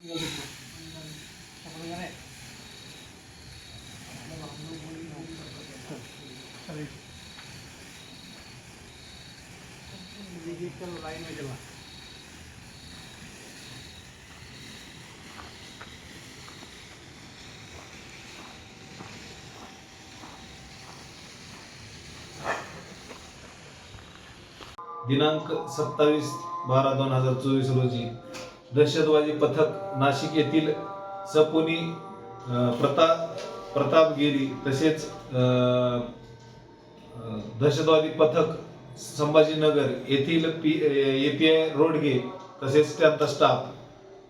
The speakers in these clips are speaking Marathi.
दिनांक 27/12/2024 रोजी दहशतवादी पथक नाशिक येथील सपोनी प्रतापगिरी तसेच दहशतवादी पथक संभाजीनगर येथील API रोडगे तसेच त्यांचा स्टाफ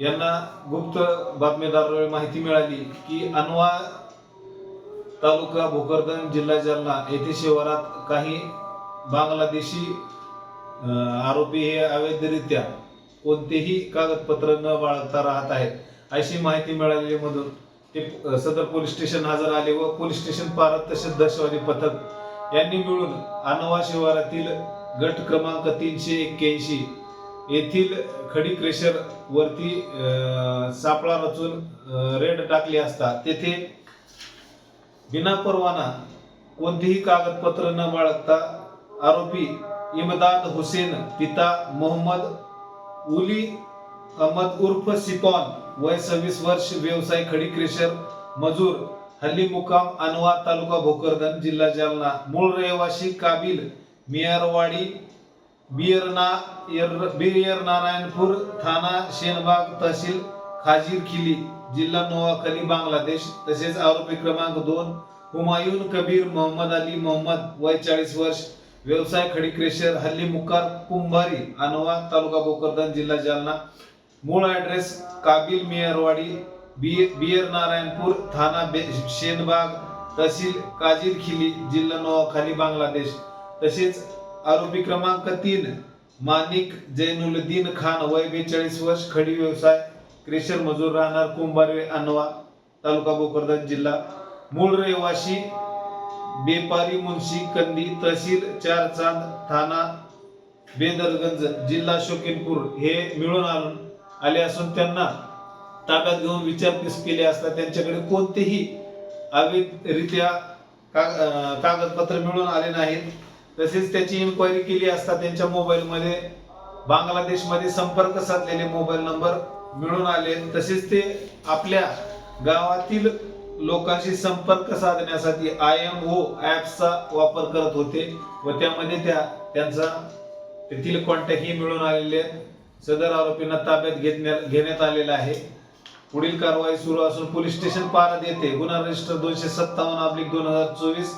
यांना गुप्त बातमीदाराद्वारे माहिती मिळाली की अनवा तालुका भोकरदन जिल्हा जालना येथे शिवारात काही बांगलादेशी आरोपी हे अवैधरित्या कोणतेही कागदपत्र न बाळगता राहत आहेत अशी माहिती मिळालेल्यामधून ते सदर पोलीस स्टेशन हजर आले व पोलीस स्टेशन पारत तसेच दहशतवादी पथक यांनी मिळून अनवा शिवारातील गट क्रमांक 381 येथील खडी क्रेशर वरती सापळा रचून रेड टाकली असता तेथे बिनापरवाना कोणतेही कागदपत्र न बाळगता आरोपी इमदाद हुसेन पिता मोहम्मद उली अहमद उर्फ सिपॉन वय 26 वर्ष व्यवसाय खडी क्रेशर मजूर हल्ली मुकाम अनवा तालुका भोकरदन जिल्हा जालना मूळ रहिवासी काबिल मियारवाडी बियर नारायणपूर थाना शेनबाग तहसील खाजीर खिली जिल्हा नोआखली बांगलादेश तसेच आरोपी क्रमांक 2 हुमायून कबीर मोहम्मद अली मोहम्मद वय 40 वर्ष व्यवसाय खडी क्रेशर हल्ली मुकार कुंभारी अनवा तालुका भोकरदन जिल्हा जालना मूळ ऍड्रेस काबिल मियारवाडी बियर नारायणपूर थाना शेनबाग तहसील काजीर खिली जिल्हा नोआखली बांगलादेश तसेच आरोपी क्रमांक 3 मानिक जैनुलदीन खान वय 42 वर्ष खडी व्यवसाय क्रेशर मजूर राहणार कुंभारी अनवा तालुका भोकरदन जिल्हा मूळ रहिवासी बेपारी मुंशी कंदी तहसील चारचांद थाना बेदरगंज जिल्हा शोकीनपूर हे मिळून आले असून त्यांना ताब्यात घेऊन विचारपूस केली असता त्यांच्याकडे कोणतेही अवैधरित्या कागदपत्र मिळून आले नाहीत तसेच त्याची इन्क्वायरी केली असता त्यांच्या मोबाईलमध्ये बांगलादेशमध्ये संपर्क साधलेले मोबाईल नंबर मिळून आले तसेच ते आपल्या गावातील लोकांशी संपर्क साधण्यासाठी IMO ॲप्सचा वापर करत होते व त्यामध्ये त्यांचा तेथील कॉन्टॅक्ट ही मिळून आलेले सदर आरोपींना ताब्यात घेण्यात आलेला आहे। पुढील कारवाई सुरू असून पोलीस स्टेशन पारद येथे गुन्हा रजिस्टर 257/2024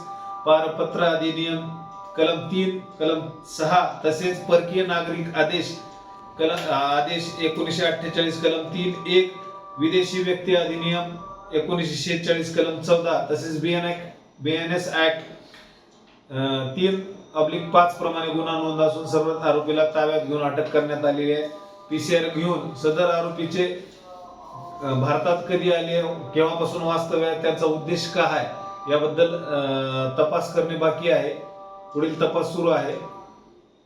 पारपत्र अधिनियम कलम 3 कलम 6 तसेच परकीय नागरिक आदेश 1948 कलम 3(1) विदेशी व्यक्ती अधिनियम 1946 कलम 14 तसेच BNS ऍक्ट 3/5 प्रमाणे गुन्हा नोंद असून सर्व आरोपीला ताब्यात घेऊन अटक करण्यात आलेली आहे। PCR घेऊन सदर आरोपीचे भारतात कधी आले केव्हापासून वास्तव्य आहे त्यांचा उद्देश काय आहे याबद्दल तपास करणे बाकी आहे। पुढील तपास सुरू आहे।